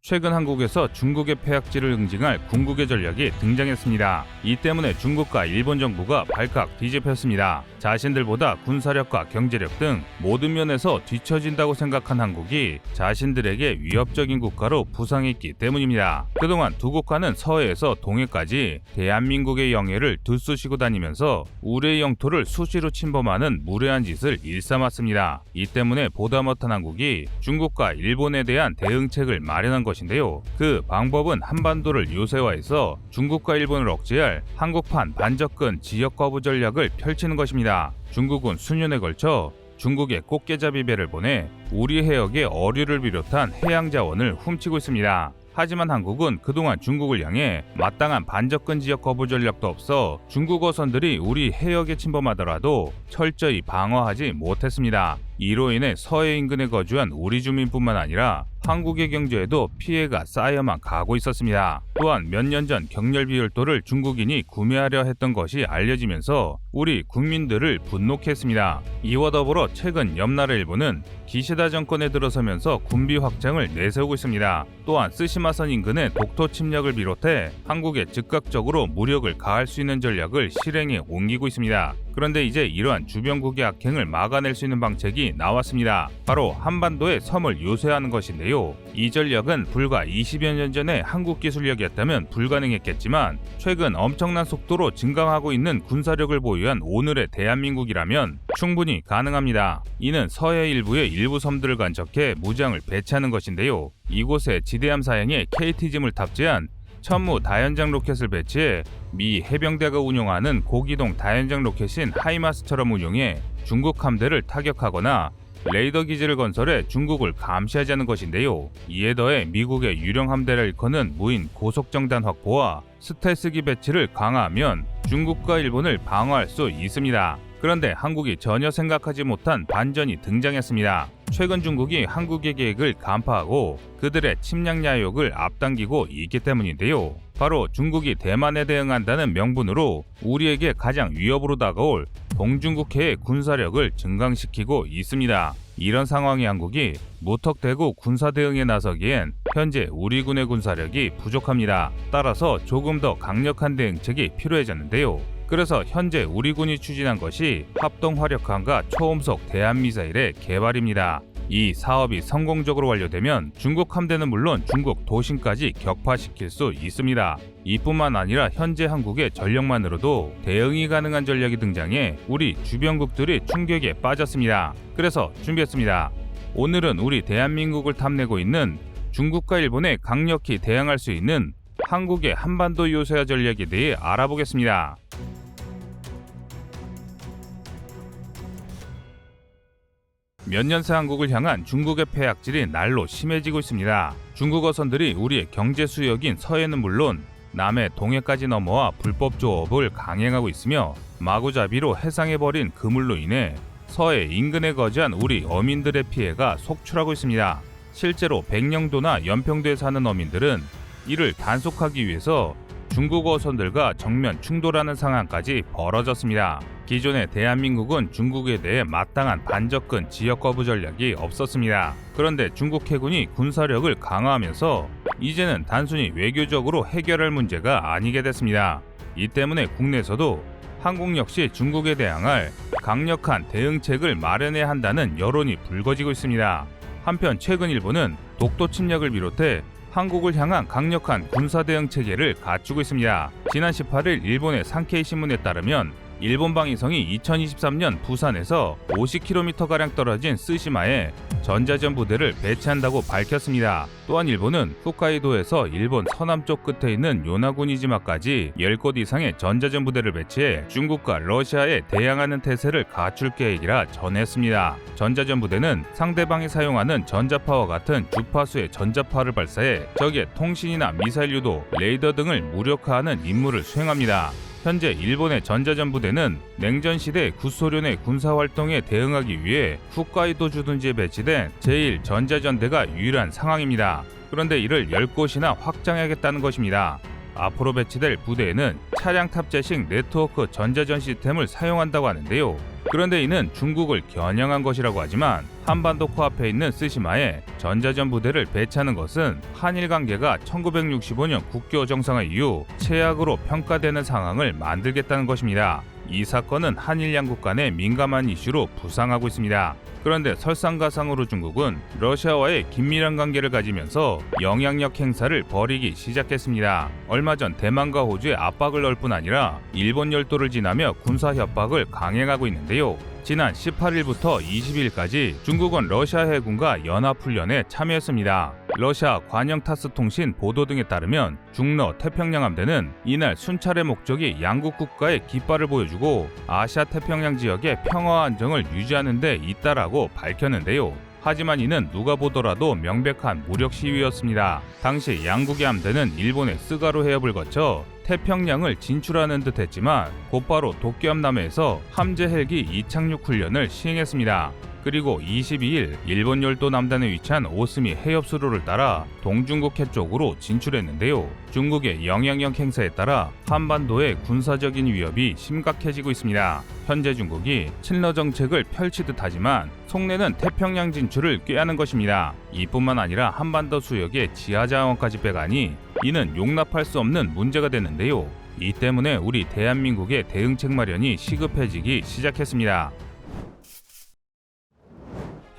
최근 한국에서 중국의 폐악질을 응징할 궁극의 전략이 등장했습니다. 이 때문에 중국과 일본 정부가 발칵 뒤집혔습니다. 자신들보다 군사력과 경제력 등 모든 면에서 뒤처진다고 생각한 한국이 자신들에게 위협적인 국가로 부상했기 때문입니다. 그동안 두 국가는 서해에서 동해까지 대한민국의 영해를 들쑤시고 다니면서 우리의 영토를 수시로 침범하는 무례한 짓을 일삼았습니다. 이 때문에 보다 못한 한국이 중국과 일본에 대한 대응책을 마련한 것인데요. 그 방법은 한반도를 요새화해서 중국과 일본을 억제할 한국판 반접근 지역 거부 전략을 펼치는 것입니다. 중국은 수년에 걸쳐 중국에 꽃게잡이 배를 보내 우리 해역의 어류를 비롯한 해양 자원을 훔치고 있습니다. 하지만 한국은 그동안 중국을 향해 마땅한 반접근 지역 거부 전략도 없어 중국 어선들이 우리 해역에 침범하더라도 철저히 방어하지 못했습니다. 이로 인해 서해 인근에 거주한 우리 주민뿐만 아니라 한국의 경제에도 피해가 쌓여만 가고 있었습니다. 또한 몇 년 전 경렬 비율도를 중국인이 구매하려 했던 것이 알려지면서 우리 국민들을 분노케 했습니다. 이와 더불어 최근 옆나라 일본은 기시다 정권에 들어서면서 군비 확장을 내세우고 있습니다. 또한 쓰시마선 인근의 독도 침략을 비롯해 한국에 즉각적으로 무력을 가할 수 있는 전략을 실행에 옮기고 있습니다. 그런데 이제 이러한 주변국의 악행을 막아낼 수 있는 방책이 나왔습니다. 바로 한반도에 섬을 요새하는 것인데요. 이 전략은 불과 20여 년 전에 한국 기술력이었다면 불가능했겠지만 최근 엄청난 속도로 증강하고 있는 군사력을 보유한 오늘의 대한민국이라면 충분히 가능합니다. 이는 서해 일부의 일부 섬들을 간척해 무장을 배치하는 것인데요. 이곳에 지대함 사양의 KT짐을 탑재한 천무 다연장 로켓을 배치해 미 해병대가 운용하는 고기동 다연장 로켓인 하이마스처럼 운용해 중국 함대를 타격하거나 레이더 기지를 건설해 중국을 감시하자는 것인데요. 이에 더해 미국의 유령 함대를 일컫는 무인 고속정단 확보와 스텔스기 배치를 강화하면 중국과 일본을 방어할 수 있습니다. 그런데 한국이 전혀 생각하지 못한 반전이 등장했습니다. 최근 중국이 한국의 계획을 간파하고 그들의 침략 야욕을 앞당기고 있기 때문인데요. 바로 중국이 대만에 대응한다는 명분으로 우리에게 가장 위협으로 다가올 동중국해의 군사력을 증강시키고 있습니다. 이런 상황의 한국이 무턱대고 군사 대응에 나서기엔 현재 우리 군의 군사력이 부족합니다. 따라서 조금 더 강력한 대응책이 필요해졌는데요. 그래서 현재 우리 군이 추진한 것이 합동화력함과 초음속 대한미사일의 개발입니다. 이 사업이 성공적으로 완료되면 중국 함대는 물론 중국 도심까지 격파시킬 수 있습니다. 이뿐만 아니라 현재 한국의 전력만으로도 대응이 가능한 전략이 등장해 우리 주변국들이 충격에 빠졌습니다. 그래서 준비했습니다. 오늘은 우리 대한민국을 탐내고 있는 중국과 일본에 강력히 대항할 수 있는 한국의 한반도 요새화 전략에 대해 알아보겠습니다. 몇 년 새 한국을 향한 중국의 폐악질이 날로 심해지고 있습니다. 중국 어선들이 우리의 경제 수역인 서해는 물론 남해 동해까지 넘어와 불법 조업을 강행하고 있으며 마구잡이로 해상해버린 그물로 인해 서해 인근에 거주한 우리 어민들의 피해가 속출하고 있습니다. 실제로 백령도나 연평도에 사는 어민들은 이를 단속하기 위해서 중국 어선들과 정면 충돌하는 상황까지 벌어졌습니다. 기존의 대한민국은 중국에 대해 마땅한 반접근 지역 거부 전략이 없었습니다. 그런데 중국 해군이 군사력을 강화하면서 이제는 단순히 외교적으로 해결할 문제가 아니게 됐습니다. 이 때문에 국내에서도 한국 역시 중국에 대항할 강력한 대응책을 마련해야 한다는 여론이 불거지고 있습니다. 한편 최근 일본은 독도 침략을 비롯해 한국을 향한 강력한 군사 대응 체계를 갖추고 있습니다. 지난 18일 일본의 산케이 신문에 따르면 일본 방위성이 2023년 부산에서 50km가량 떨어진 쓰시마에 전자전 부대를 배치한다고 밝혔습니다. 또한 일본은 홋카이도에서 일본 서남쪽 끝에 있는 요나구니지마까지 10곳 이상의 전자전 부대를 배치해 중국과 러시아에 대항하는 태세를 갖출 계획이라 전했습니다. 전자전 부대는 상대방이 사용하는 전자파와 같은 주파수의 전자파를 발사해 적의 통신이나 미사일 유도, 레이더 등을 무력화하는 임무를 수행합니다. 현재 일본의 전자전 부대는 냉전시대 구소련의 군사활동에 대응하기 위해 홋카이도 주둔지에 배치된 제1전자전대가 유일한 상황입니다. 그런데 이를 10곳이나 확장하겠다는 것입니다. 앞으로 배치될 부대에는 차량 탑재식 네트워크 전자전 시스템을 사용한다고 하는데요. 그런데 이는 중국을 겨냥한 것이라고 하지만 한반도 코앞에 있는 쓰시마에 전자전 부대를 배치하는 것은 한일 관계가 1965년 국교 정상화 이후 최악으로 평가되는 상황을 만들겠다는 것입니다. 이 사건은 한일 양국 간의 민감한 이슈로 부상하고 있습니다. 그런데 설상가상으로 중국은 러시아와의 긴밀한 관계를 가지면서 영향력 행사를 벌이기 시작했습니다. 얼마 전 대만과 호주의 압박을 넣을 뿐 아니라 일본 열도를 지나며 군사 협박을 강행하고 있는데요. 지난 18일부터 20일까지 중국은 러시아 해군과 연합훈련에 참여했습니다. 러시아 관영 타스 통신 보도 등에 따르면 중러 태평양 함대는 이날 순찰의 목적이 양국 국가의 깃발을 보여주고 아시아 태평양 지역의 평화와 안정을 유지하는 데 있다라고 밝혔는데요. 하지만 이는 누가 보더라도 명백한 무력 시위였습니다. 당시 양국의 함대는 일본의 스가루 해협을 거쳐 태평양을 진출하는 듯 했지만 곧바로 도쿄함남해에서 함재 헬기 이착륙 훈련을 시행했습니다. 그리고 22일 일본 열도 남단에 위치한 오스미 해협수로를 따라 동중국 해 쪽으로 진출했는데요. 중국의 영향력 행사에 따라 한반도의 군사적인 위협이 심각해지고 있습니다. 현재 중국이 친러 정책을 펼치듯 하지만 속내는 태평양 진출을 꾀하는 것입니다. 이뿐만 아니라 한반도 수역의 지하자원까지 빼가니 이는 용납할 수 없는 문제가 되는데요. 이 때문에 우리 대한민국의 대응책 마련이 시급해지기 시작했습니다.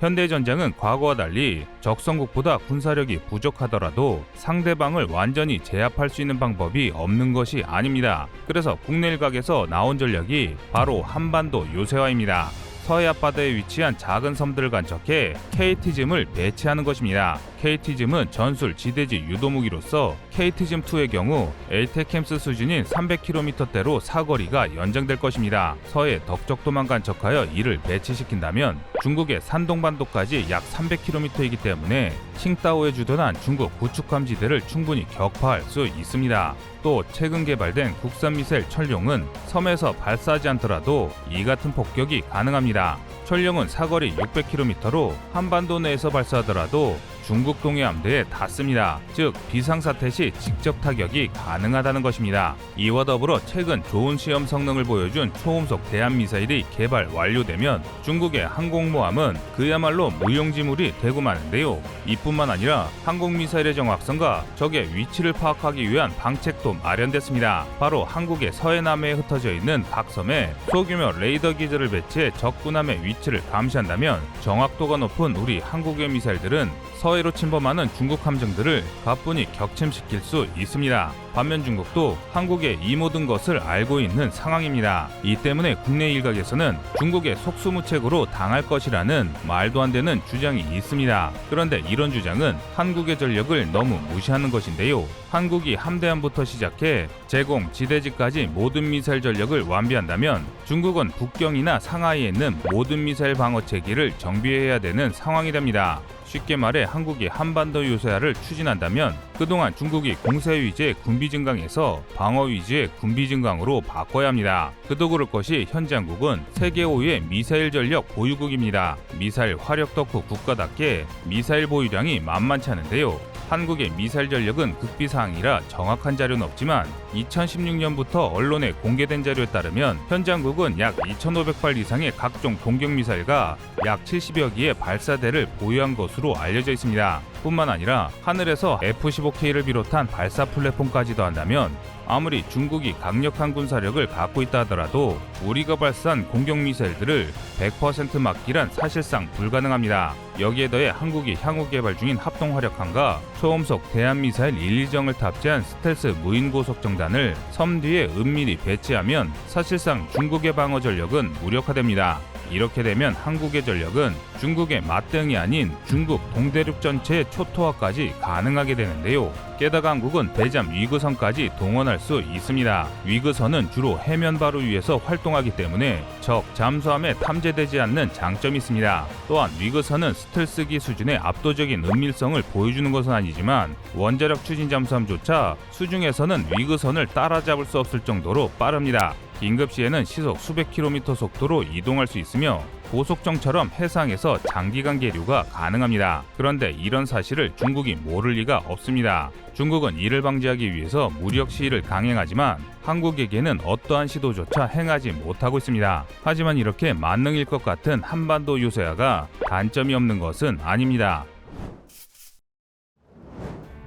현대전장은 과거와 달리 적성국보다 군사력이 부족하더라도 상대방을 완전히 제압할 수 있는 방법이 없는 것이 아닙니다. 그래서 국내 일각에서 나온 전략이 바로 한반도 요새화입니다. 서해 앞바다에 위치한 작은 섬들을 간척해 KT즘을 배치하는 것입니다. KT즘은 전술 지대지 유도무기로서 KT즘2의 경우 에이테캠스 수준인 300km대로 사거리가 연장될 것입니다. 서해 덕적도만 간척하여 이를 배치시킨다면 중국의 산동반도까지 약 300km이기 때문에 칭다오에 주둔한 중국 구축함지대를 충분히 격파할 수 있습니다. 또 최근 개발된 국산 미사일 천룡은 섬에서 발사하지 않더라도 이 같은 폭격이 가능합니다. 천룡은 사거리 600km로 한반도 내에서 발사하더라도 중국 동해 함대에 닿습니다. 즉 비상사태 시 직접 타격이 가능하다는 것입니다. 이와 더불어 최근 좋은 시험 성능을 보여준 초음속 대한미사일이 개발 완료되면 중국의 항공모함은 그야말로 무용지물이 되고 마는데요. 이뿐만 아니라 항공미사일의 정확성과 적의 위치를 파악하기 위한 방책도 마련됐습니다. 바로 한국의 서해 남해에 흩어져 있는 각 섬에 소규모 레이더 기지를 배치해 적 군함의 위치를 감시한다면 정확도가 높은 우리 한국의 미사일들은 서해로 침범하는 중국 함정들을 가뿐히 격침시킬 수 있습니다. 반면 중국도 한국의 이 모든 것을 알고 있는 상황입니다. 이 때문에 국내 일각에서는 중국의 속수무책으로 당할 것이라는 말도 안 되는 주장이 있습니다. 그런데 이런 주장은 한국의 전력을 너무 무시하는 것인데요. 한국이 함대함부터 시작해 제공, 지대지까지 모든 미사일 전력을 완비한다면 중국은 북경이나 상하이에 있는 모든 미사일 방어 체계를 정비해야 되는 상황이 됩니다. 쉽게 말해 한국이 한반도 요새화를 추진한다면 그동안 중국이 공세 위주의 군비 증강에서 방어 위주의 군비 증강으로 바꿔야 합니다. 그도 그럴 것이 현재 한국은 세계 5위의 미사일 전력 보유국입니다. 미사일 화력 덕후 국가답게 미사일 보유량이 만만치 않은데요. 한국의 미사일 전력은 극비사항이라 정확한 자료는 없지만 2016년부터 언론에 공개된 자료에 따르면 현재 한국은 약 2,500발 이상의 각종 공격미사일과 약 70여 기의 발사대를 보유한 것으로 알려져 있습니다. 뿐만 아니라 하늘에서 F-15K를 비롯한 발사 플랫폼까지도 한다면 아무리 중국이 강력한 군사력을 갖고 있다 하더라도 우리가 발사한 공격미사일들을 100% 막기란 사실상 불가능합니다. 여기에 더해 한국이 향후 개발 중인 합동화력함과 초음속 대한미사일 1, 2정을 탑재한 스텔스 무인고속정단을 섬 뒤에 은밀히 배치하면 사실상 중국의 방어 전력은 무력화됩니다. 이렇게 되면 한국의 전력은 중국의 맞대응이 아닌 중국 동대륙 전체의 초토화까지 가능하게 되는데요. 게다가 한국은 대잠 위그선까지 동원할 수 있습니다. 위그선은 주로 해면 바로 위에서 활동하기 때문에 적 잠수함에 탐지되지 않는 장점이 있습니다. 또한 위그선은 스텔스기 수준의 압도적인 은밀성을 보여주는 것은 아니지만 원자력 추진 잠수함조차 수중에서는 위그선을 따라잡을 수 없을 정도로 빠릅니다. 긴급 시에는 시속 수백 킬로미터 속도로 이동할 수 있으며 고속정처럼 해상에서 장기간 계류가 가능합니다. 그런데 이런 사실을 중국이 모를 리가 없습니다. 중국은 이를 방지하기 위해서 무력 시위를 강행하지만 한국에게는 어떠한 시도조차 행하지 못하고 있습니다. 하지만 이렇게 만능일 것 같은 한반도 요새화가 단점이 없는 것은 아닙니다.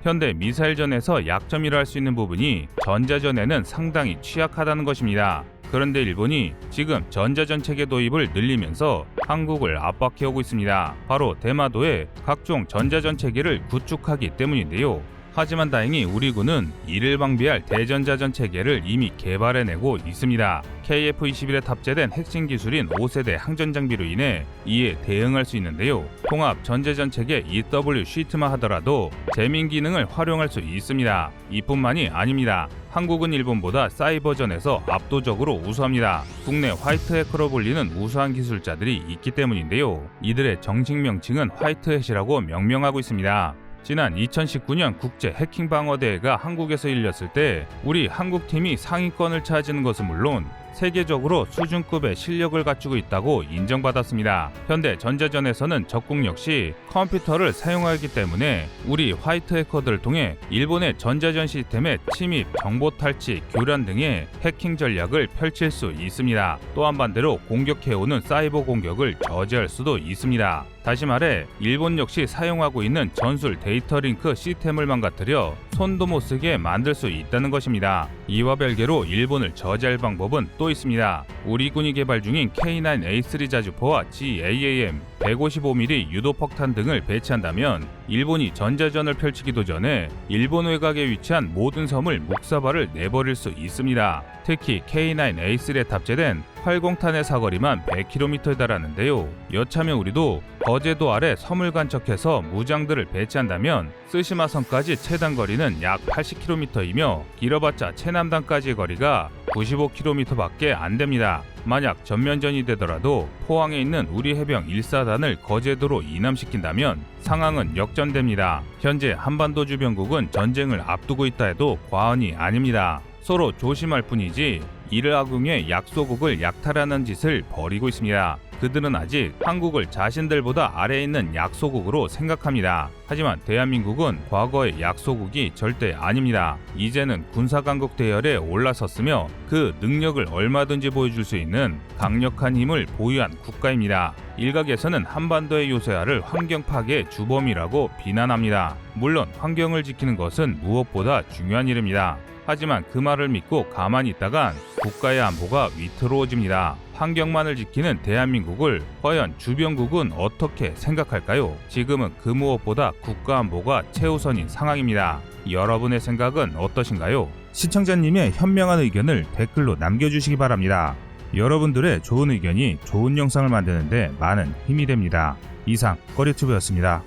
현대 미사일전에서 약점이라 할 수 있는 부분이 전자전에는 상당히 취약하다는 것입니다. 그런데 일본이 지금 전자전 체계 도입을 늘리면서 한국을 압박해오고 있습니다. 바로 대마도에 각종 전자전 체계를 구축하기 때문인데요. 하지만 다행히 우리 군은 이를 방비할 대전자전 체계를 이미 개발해내고 있습니다. KF-21에 탑재된 핵심 기술인 5세대 항전 장비로 인해 이에 대응할 수 있는데요. 통합 전자전 체계 EW 시트만 하더라도 재민 기능을 활용할 수 있습니다. 이뿐만이 아닙니다. 한국은 일본보다 사이버전에서 압도적으로 우수합니다. 국내 화이트 해커로 불리는 우수한 기술자들이 있기 때문인데요. 이들의 정식 명칭은 화이트햇이라고 명명하고 있습니다. 지난 2019년 국제 해킹 방어 대회가 한국에서 열렸을 때 우리 한국팀이 상위권을 차지하는 것은 물론 세계적으로 수준급의 실력을 갖추고 있다고 인정받았습니다. 현대 전자전에서는 적국 역시 컴퓨터를 사용하기 때문에 우리 화이트 해커들을 통해 일본의 전자전 시스템의 침입, 정보 탈취, 교란 등의 해킹 전략을 펼칠 수 있습니다. 또한 반대로 공격해오는 사이버 공격을 저지할 수도 있습니다. 다시 말해 일본 역시 사용하고 있는 전술 데이터 링크 시스템을 망가뜨려 손도 못 쓰게 만들 수 있다는 것입니다. 이와 별개로 일본을 저지할 방법은 또 있습니다. 우리 군이 개발 중인 K9A3 자주포와 GAAM, 155mm 유도폭탄 등을 배치한다면 일본이 전자전을 펼치기도 전에 일본 외곽에 위치한 모든 섬을 묵사발을 내버릴 수 있습니다. 특히 K9A3에 탑재된 활공탄의 사거리만 100km에 달하는데요. 여차하면 우리도 거제도 아래 섬을 간척해서 무장들을 배치한다면 쓰시마 섬까지 최단 거리는 약 80km이며 길어봤자 최남단까지의 거리가 95km밖에 안 됩니다. 만약 전면전이 되더라도 포항에 있는 우리 해병 1사단을 거제도로 이남시킨다면 상황은 역전됩니다. 현재 한반도 주변국은 전쟁을 앞두고 있다 해도 과언이 아닙니다. 서로 조심할 뿐이지 이를 악용해 약소국을 약탈하는 짓을 벌이고 있습니다. 그들은 아직 한국을 자신들보다 아래에 있는 약소국으로 생각합니다. 하지만 대한민국은 과거의 약소국이 절대 아닙니다. 이제는 군사강국 대열에 올라섰으며 그 능력을 얼마든지 보여줄 수 있는 강력한 힘을 보유한 국가입니다. 일각에서는 한반도의 요새화를 환경 파괴의 주범이라고 비난합니다. 물론 환경을 지키는 것은 무엇보다 중요한 일입니다. 하지만 그 말을 믿고 가만히 있다간 국가의 안보가 위태로워집니다. 환경만을 지키는 대한민국을 과연 주변국은 어떻게 생각할까요? 지금은 그 무엇보다 국가 안보가 최우선인 상황입니다. 여러분의 생각은 어떠신가요? 시청자님의 현명한 의견을 댓글로 남겨주시기 바랍니다. 여러분들의 좋은 의견이 좋은 영상을 만드는데 많은 힘이 됩니다. 이상 꺼리튜브였습니다.